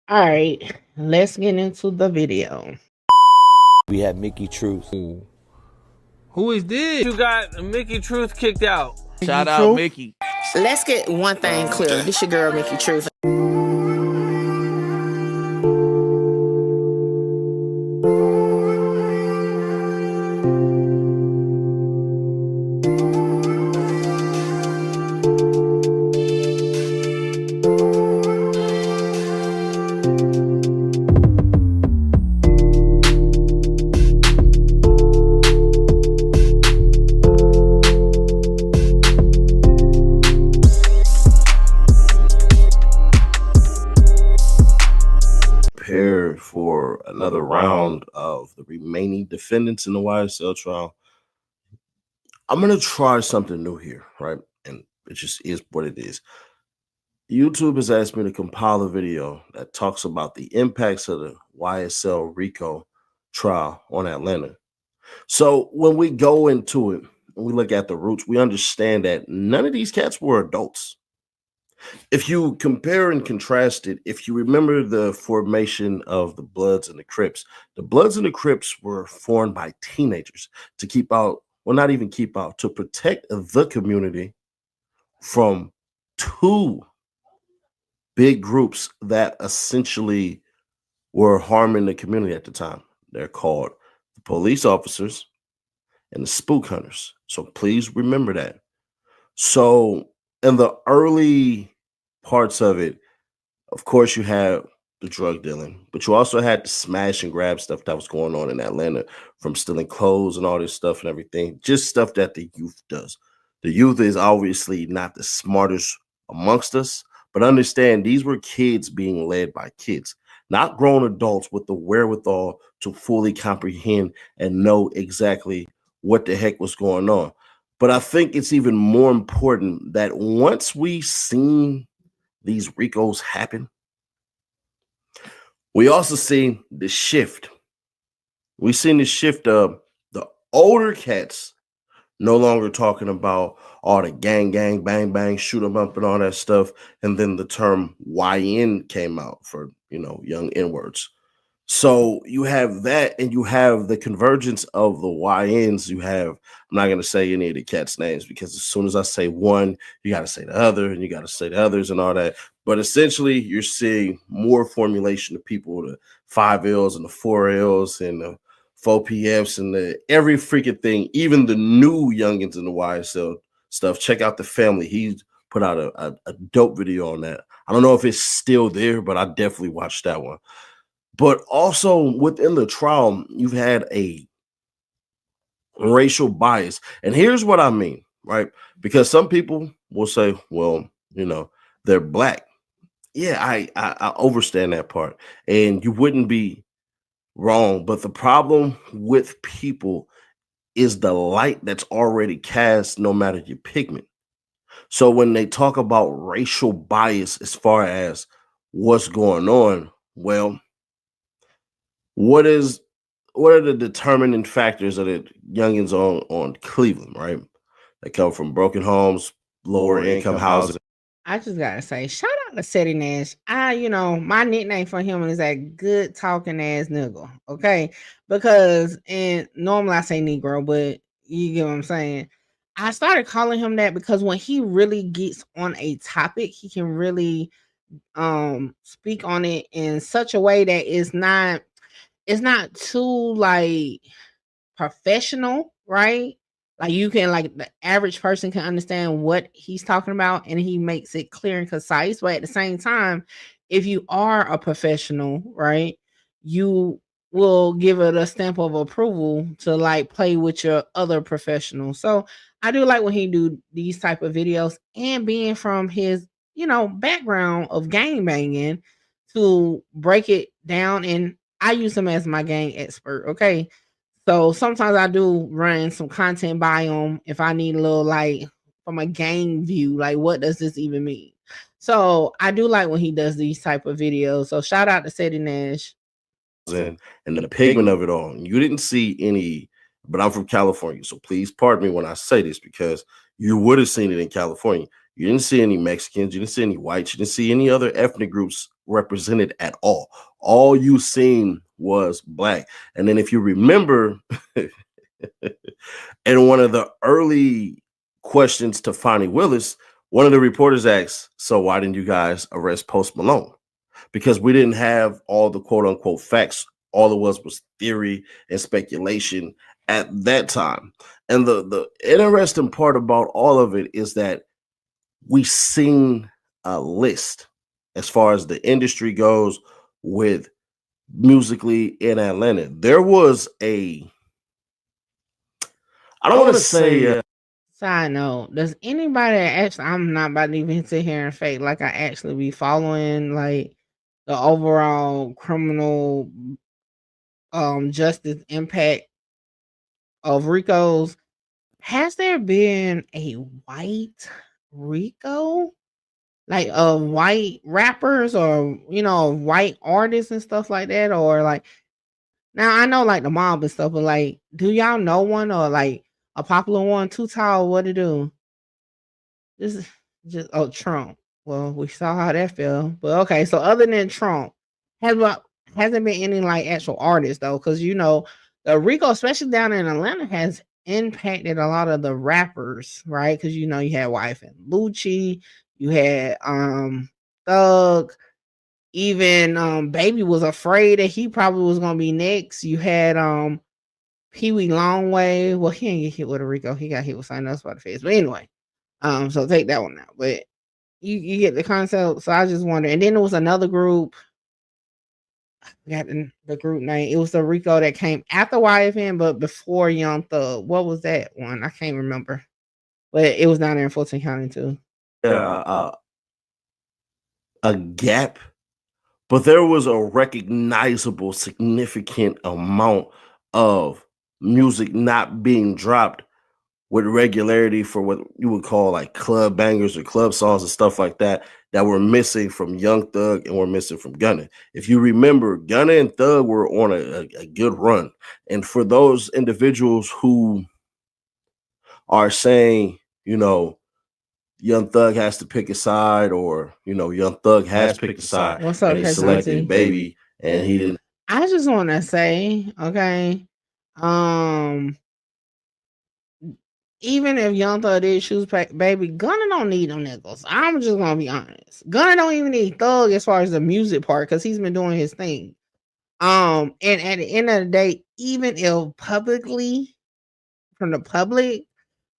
All right, let's get into the video. We had Mickey Truth. Who is this? You got Mickey Truth kicked out. Shout out Mickey. Let's get one thing clear. This your girl, Mickey Truth. Prepared for another round of the remaining defendants in the YSL trial. I'm going to try something new here, right? And it just is what it is. YouTube has asked me to compile a video that talks about the impacts of the YSL RICO trial on Atlanta. So when we go into it and we look at the roots, we understand that none of these cats were adults. If you compare and contrast it, if you remember the formation of the Bloods and the Crips were formed by teenagers to keep out, well, not even keep out, to protect the community from two big groups that essentially were harming the community at the time. They're called the police officers and the spook hunters. So please remember that. So in the early parts of it, of course, you had the drug dealing, but you also had the smash and grab stuff that was going on in Atlanta, from stealing clothes and all this stuff and everything, just stuff that the youth does. The youth is obviously not the smartest amongst us, but understand these were kids being led by kids, not grown adults with the wherewithal to fully comprehend and know exactly what the heck was going on. But I think it's even more important that once we seen these RICOs happen, we also seen the shift. We seen the shift of the older cats no longer talking about all the gang, bang, bang, shoot 'em up and all that stuff. And then the term YN came out for, young N-words. So you have that, and you have the convergence of the YNs. You have, I'm not going to say any of the cats' names, because as soon as I say one, you got to say the other, and you got to say the others and all that. But essentially, you're seeing more formulation of people, the 5Ls and the 4Ls and the 4PFs and the every freaking thing, even the new youngins in the YSL stuff. Check out The Family. He put out a dope video on that. I don't know if it's still there, but I definitely watched that one. But also within the trial, you've had a racial bias. And here's what I mean, right? Because some people will say, well, they're black. Yeah, I understand that part. And you wouldn't be wrong. But the problem with people is the light that's already cast, no matter your pigment. So when they talk about racial bias as far as what's going on, well, what are the determining factors of the youngins on Cleveland, right? They come from broken homes, lower income housing. I just gotta say, shout out to Ceddy Nash. My nickname for him is that good talking ass nigga. Okay, because and normally I say Negro, but you get what I'm saying. I started calling him that because when he really gets on a topic, he can really speak on it in such a way that it's not too like professional, right? Like you can like the average person can understand what he's talking about and he makes it clear and concise. But at the same time, if you are a professional, right, you will give it a stamp of approval to like play with your other professionals. So I do like when he do these type of videos, and being from his, background of gang banging, to break it down. And I use him as my gang expert. Okay. So sometimes I do run some content by him if I need a little like from a gang view, like what does this even mean? So I do like when he does these type of videos. So shout out to Ceddy Nash. And the pigment of it all. You didn't see any, but I'm from California, so please pardon me when I say this, because you would have seen it in California. You didn't see any Mexicans, you didn't see any whites, you didn't see any other ethnic groups represented at all. All you seen was black. And then if you remember, in one of the early questions to Fonnie Willis, one of the reporters asked, so why didn't you guys arrest Post Malone? Because we didn't have all the quote unquote facts. All it was theory and speculation at that time. And the interesting part about all of it is that we seen a list as far as the industry goes with musically in Atlanta. There was I don't want to say. Side note, does anybody actually, I'm not about to even sit here and fake like I actually be following like the overall criminal justice impact of Ricos. Has there been a white Rico? Like of white rappers or white artists and stuff like that? Or like now I know like the mob and stuff, but like do y'all know one or like a popular one, Too Tall, what to do? This is just Trump. Well, we saw how that fell. But okay, so other than Trump, hasn't been any like actual artists though, because the Rico, especially down in Atlanta, has impacted a lot of the rappers, right? Because you had Wife and Lucci, you had Thug, even Baby was afraid that he probably was gonna be next. You had Pee Wee Longway. Well, he didn't get hit with a Rico, he got hit with something else by the face. But anyway. So take that one out. But you get the concept. So I just wonder. And then there was another group. I forgot the group name. It was the Rico that came after YFN, but before Young Thug. What was that one? I can't remember. But it was down there in Fulton County too. A gap, but there was a recognizable, significant amount of music not being dropped with regularity for what you would call like club bangers or club songs and stuff like that were missing from Young Thug and were missing from Gunna. If you remember, Gunna and Thug were on a good run. And for those individuals who are saying, Young Thug has to pick a side, or, Young Thug has picked a side. What's up, and he selected Baby and he didn't. I just want to say, okay, even if Young Thug did choose Baby, Gunna don't need them niggas. I'm just gonna be honest. Gunna don't even need Thug as far as the music part, because he's been doing his thing. And at the end of the day, even if publicly from the public,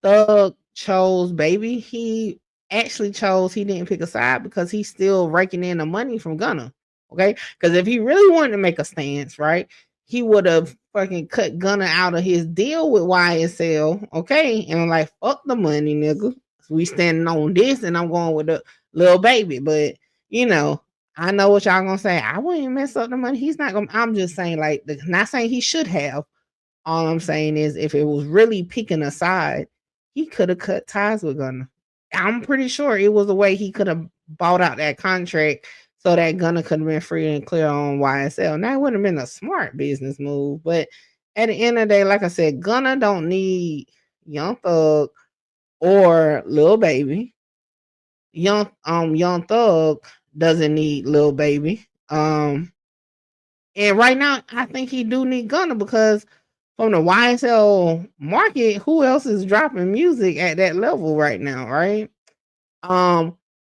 Thug chose Baby, he actually chose, he didn't pick a side because he's still raking in the money from Gunna. Okay, because if he really wanted to make a stance, right, he would have fucking cut Gunna out of his deal with YSL, okay? And I'm like, fuck the money, nigga. We standing on this, and I'm going with the Lil Baby. But I know what y'all gonna say. I wouldn't mess up the money. He's not gonna. I'm just saying, like, not saying he should have. All I'm saying is, if it was really picking a side, he could have cut ties with Gunna. I'm pretty sure it was a way he could have bought out that contract so that Gunna could have been free and clear on YSL. Now, it wouldn't have been a smart business move, but at the end of the day, like I said, Gunna don't need Young Thug or Lil Baby. Young Thug doesn't need Lil Baby. And right now, I think he do need Gunna, because from the YSL market, who else is dropping music at that level right now, right?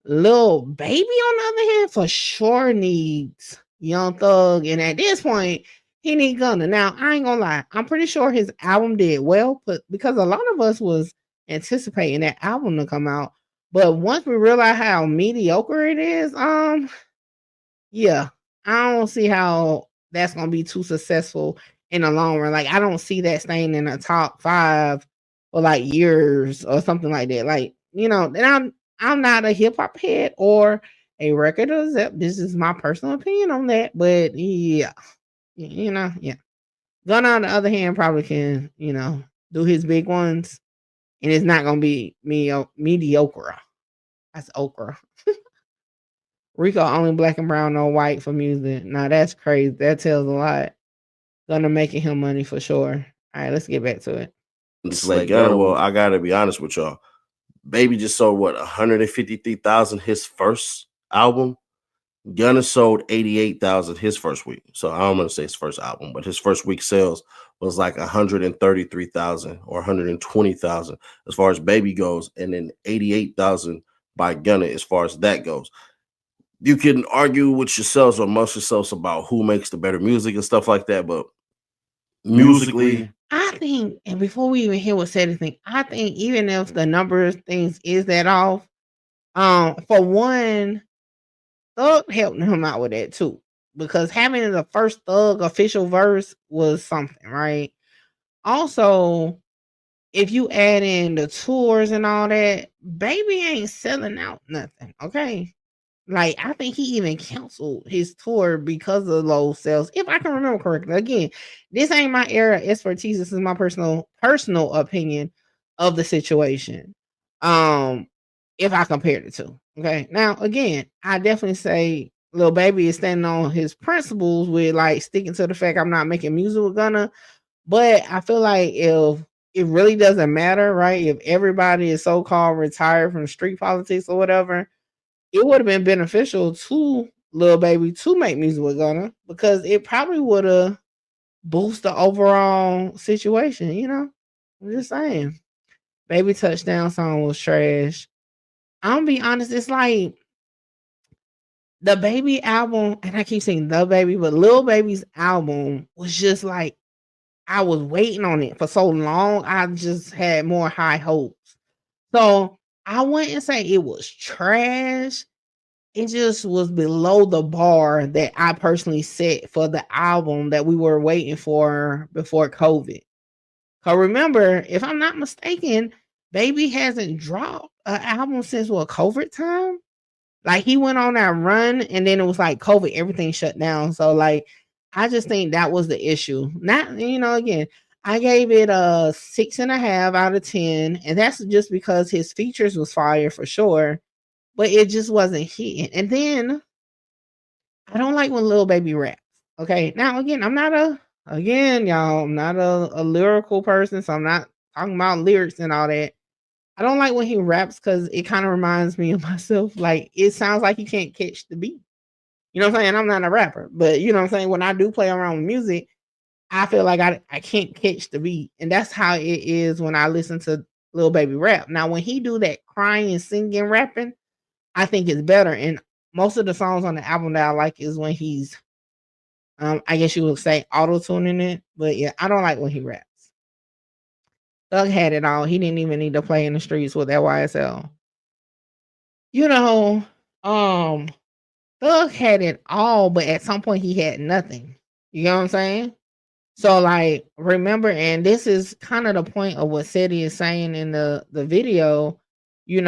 Lil Baby, on the other hand, for sure needs Young Thug, and at this point, he need Gunna. Now, I ain't gonna lie, I'm pretty sure his album did well, but because a lot of us was anticipating that album to come out, but once we realize how mediocre it is, yeah, I don't see how that's gonna be too successful in the long run. Like, I don't see that staying in the top 5 for like years or something like that. Like, and I'm not a hip hop head or a record exec. This is my personal opinion on that. But yeah. Gunna, on the other hand, probably can, do his big ones, and it's not gonna be mediocre. That's okra. Rico only black and brown, no white for music. Now that's crazy. That tells a lot. Gunna making him money for sure. All right, let's get back to it. It's like Gunna. Well, I gotta be honest with y'all. Baby just sold 153,000 his first album, Gunna sold 88,000 his first week. So I don't want to say his first album, but his first week sales was like 133,000 or 120,000 as far as Baby goes, and then 88,000 by Gunna as far as that goes. You can argue with yourselves or amongst yourselves about who makes the better music and stuff like that, but musically, I think, and before we even hear what Ceddy think, I think even if the numbers things is that off, for one, Thug helped him out with that too, because having the first Thug official verse was something, right? Also, if you add in the tours and all that, Baby ain't selling out nothing, okay? Like, I think he even canceled his tour because of low sales, if I can remember correctly. Again, this ain't my area of expertise. This is my personal opinion of the situation. If I compared the two. Okay. Now, again, I definitely say Lil Baby is standing on his principles with like sticking to the fact I'm not making music with Gunna. But I feel like if it really doesn't matter, right? If everybody is so-called retired from street politics or whatever, it would have been beneficial to Lil Baby to make music with Gunna, because it probably would have boosted the overall situation, you know? I'm just saying. Baby Touchdown song was trash. I'm gonna be honest, it's like the Baby album, and I keep saying the Baby, but Lil Baby's album was just like, I was waiting on it for so long. I just had more high hopes. So I wouldn't say it was trash. It just was below the bar that I personally set for the album that we were waiting for before COVID. Cause remember, if I'm not mistaken, Baby hasn't dropped an album since what, COVID time? Like he went on that run and then it was like COVID, everything shut down. So like I just think that was the issue. Not, again, I gave it a 6.5 out of 10, and that's just because his features was fire for sure, but it just wasn't hitting. And then I don't like when Lil Baby raps. Okay. Now again, y'all, I'm not a lyrical person, so I'm not talking about lyrics and all that. I don't like when he raps because it kind of reminds me of myself. Like it sounds like he can't catch the beat. You know what I'm saying? I'm not a rapper, but you know what I'm saying? When I do play around with music, I feel like I can't catch the beat. And that's how it is when I listen to Lil Baby rap. Now, when he do that crying, singing, rapping, I think it's better. And most of the songs on the album that I like is when he's, I guess you would say auto-tuning it. But yeah, I don't like when he raps. Thug had it all. He didn't even need to play in the streets with that YSL. You know, Thug had it all, but at some point he had nothing. You know what I'm saying? So like remember, and this is kind of the point of what Ceddy is saying in the video, they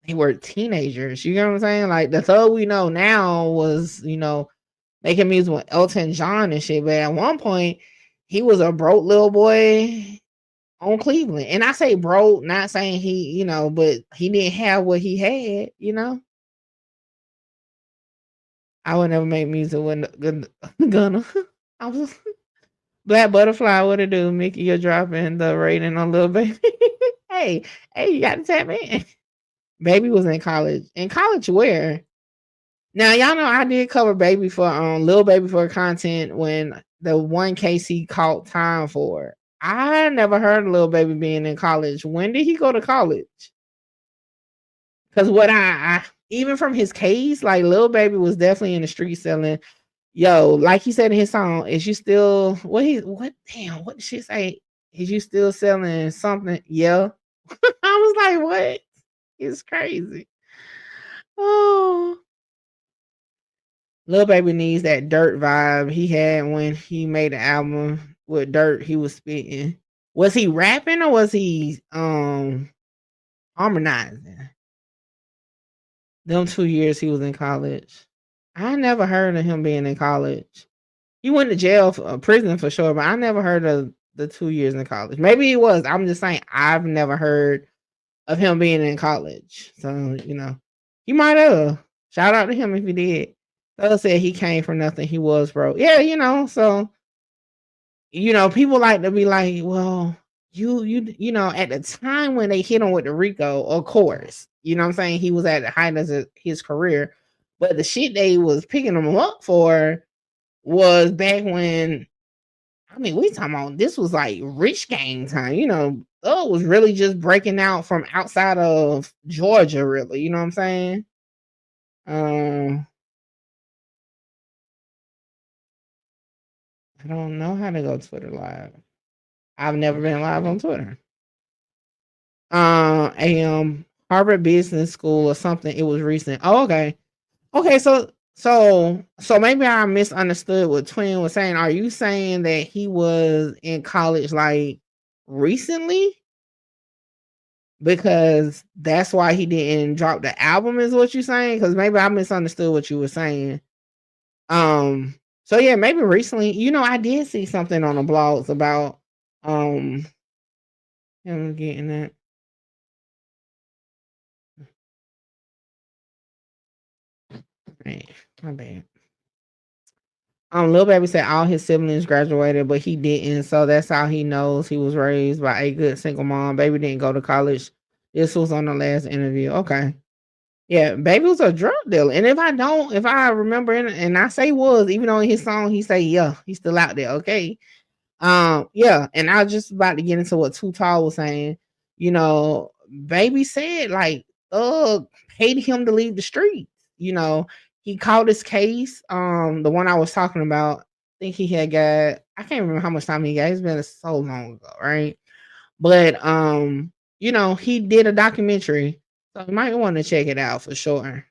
were teenagers. You know what I'm saying? Like the Thug we know now was, making music with Elton John and shit. But at one point, he was a broke little boy on Cleveland. And I say broke, not saying he, but he didn't have what he had. I would never make music with Gunna. I was Black Butterfly, what it do? Mickey, you're dropping the rating on Lil Baby. hey, you got to tap in. Baby was in college. In college where? Now y'all know I did cover Baby for Lil Baby for content when the one case he caught time for. I never heard of Lil Baby being in college. When did he go to college? Because what I even from his case, like Lil Baby was definitely in the street selling. Yo, like he said in his song, is you still what did she say? Is you still selling something? Yeah. I was like, what? It's crazy. Oh, Lil Baby needs that Dirt vibe he had when he made the album with Dirt. He was spitting. Was he rapping or was he harmonizing? Them 2 years he was in college. I never heard of him being in college. He went to jail for prison for sure, but I never heard of the 2 years in college. Maybe he was. I'm just saying I've never heard of him being in college. So, he might have. Shout out to him if he did. Thug said he came from nothing. He was broke. Yeah, so people like to be like, well, at the time when they hit him with the Rico, of course, You know what I'm saying? He was at the height of his career. But the shit they was picking him up for was back when, I mean, we talking about this was like rich gang time. You know, Thug was really just breaking out from outside of Georgia, really. You know what I'm saying? I don't know how to go Twitter live. I've never been live on Twitter. Harvard Business School or something. It was recent. Oh, okay. Okay, so maybe I misunderstood what Twin was saying. Are you saying that he was in college like recently? Because that's why he didn't drop the album, is what you're saying? Because maybe I misunderstood what you were saying. So yeah, maybe recently. You know, I did see something on the blogs about him getting that. Right, my bad. Lil Baby said all his siblings graduated, but he didn't. So that's how he knows he was raised by a good single mom. Baby didn't go to college. This was on the last interview. Okay. Yeah, Baby was a drug dealer. And if I remember, and I say was, even though in his song he say, yeah, he's still out there. Okay. Yeah. And I was just about to get into what Too Tall was saying. You know, Baby said like, paid him to leave the streets. You know, he called his case. The one I was talking about, I think he had got, I can't remember how much time he got. It's been so long ago, right? But you know, he did a documentary. So you might want to check it out for sure.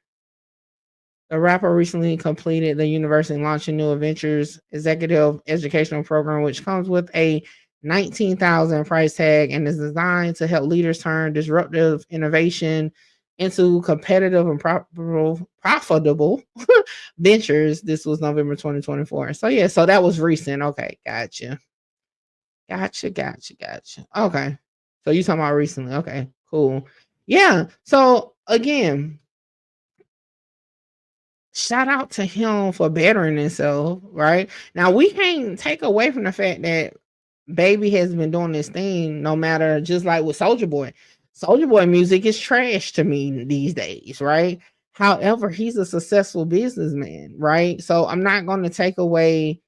The rapper recently completed the university launching New Adventures executive educational program, which comes with a $19,000 price tag and is designed to help leaders turn disruptive innovation into competitive and profitable ventures. This was November 2024. So yeah, so that was recent. Okay, gotcha. Okay. So you talking about recently. Okay, cool. Yeah. So again, shout out to him for bettering himself, right? Now we can't take away from the fact that Baby has been doing this thing no matter, just like with Soulja Boy. Soulja Boy music is trash to me these days, right? However, he's a successful businessman, right? So I'm not going to take away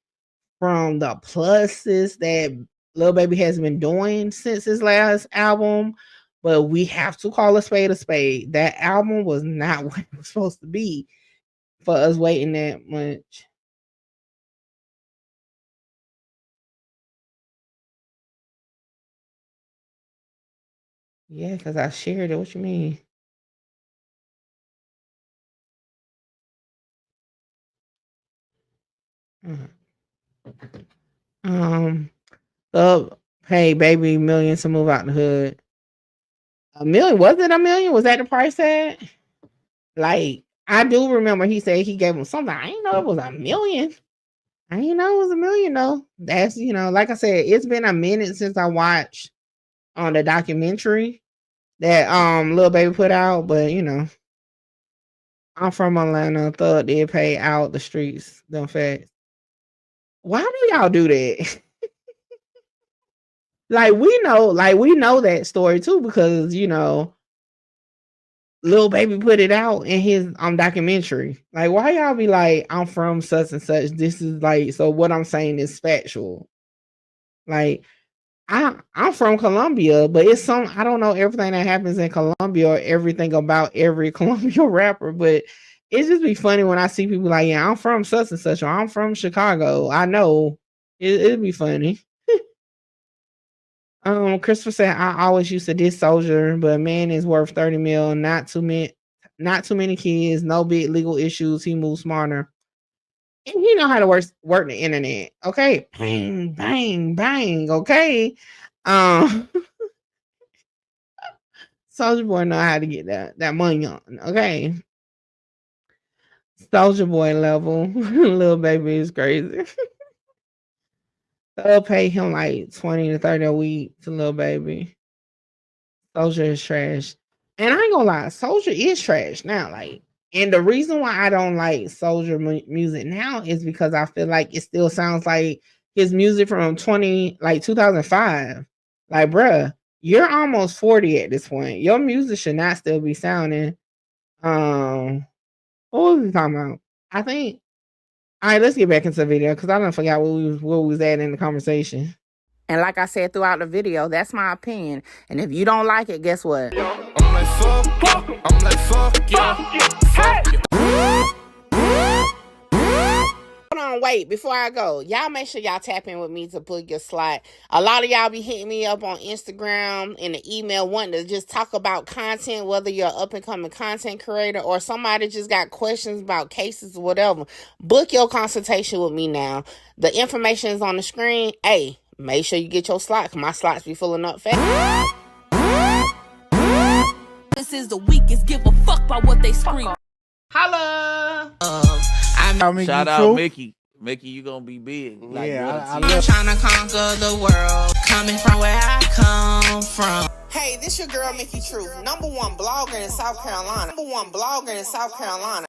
from the pluses that Lil Baby has been doing since his last album, but we have to call a spade a spade. That album was not what it was supposed to be for us waiting that much. Yeah, because I shared it. What you mean? Um, Hey, baby, millions to move out the hood. A million? Was it a million? Was that the price tag? Like, I do remember he said he gave him something. I didn't know it was a million. I didn't know it was a million though. That's, you know, like I said, it's been a minute since I watched on the documentary that Lil Baby put out, but you know, I'm from Atlanta. Thug did pay out the streets, them facts. Why do y'all do that? Like we know that story too, because you know, Lil Baby put it out in his documentary. Like, why y'all be like, I'm from such and such. This is like, so what I'm saying is factual. Like, I'm from Colombia, but it's I don't know everything that happens in Colombia or everything about every Colombia rapper, but it just be funny when I see people like, yeah, I'm from such and such, or I'm from Chicago. I know it'd be funny. Christopher said I always used to diss Soldier, but man is worth 30 mil. Not too many kids, no big legal issues. He moves smarter. And he know how to work the internet. Okay. Bang, bang, bang. Okay. Um Soldier Boy know how to get that money on. Okay. Soldier Boy level. Lil Baby is crazy. They'll pay him like 20 to 30 a week to Lil Baby. Soldier is trash. And I ain't gonna lie, Soldier is trash now. Like, and the reason why I don't like Soldier music now is because I feel like it still sounds like his music from 2005. Like, bruh, You're almost 40 at this point. Your music should not still be sounding. What was we talking about? I think. All right, let's get back into the video because I don't forgot where we was at in the conversation. And like I said throughout the video, that's my opinion. And if you don't like it, guess what? I'm like, fuck you. I'm like, fuck you. Fuck you. Hold on, wait, before I go, y'all make sure y'all tap in with me to book your slot. A lot of y'all be hitting me up on Instagram and the email wanting to just talk about content, whether you're an up-and-coming content creator or somebody just got questions about cases or whatever. Book your consultation with me now. The information is on the screen. Hey, make sure you get your slot because my slots be filling up fast. This is the weakest. Give a fuck about what they scream. Holla! Shout out Mickey. Mickey, you gonna be big. Like, yeah, I'm trying to conquer the world, coming from where I come from. Hey, this your girl, Mickey Truth, #1 blogger in South Carolina. #1 blogger in South Carolina.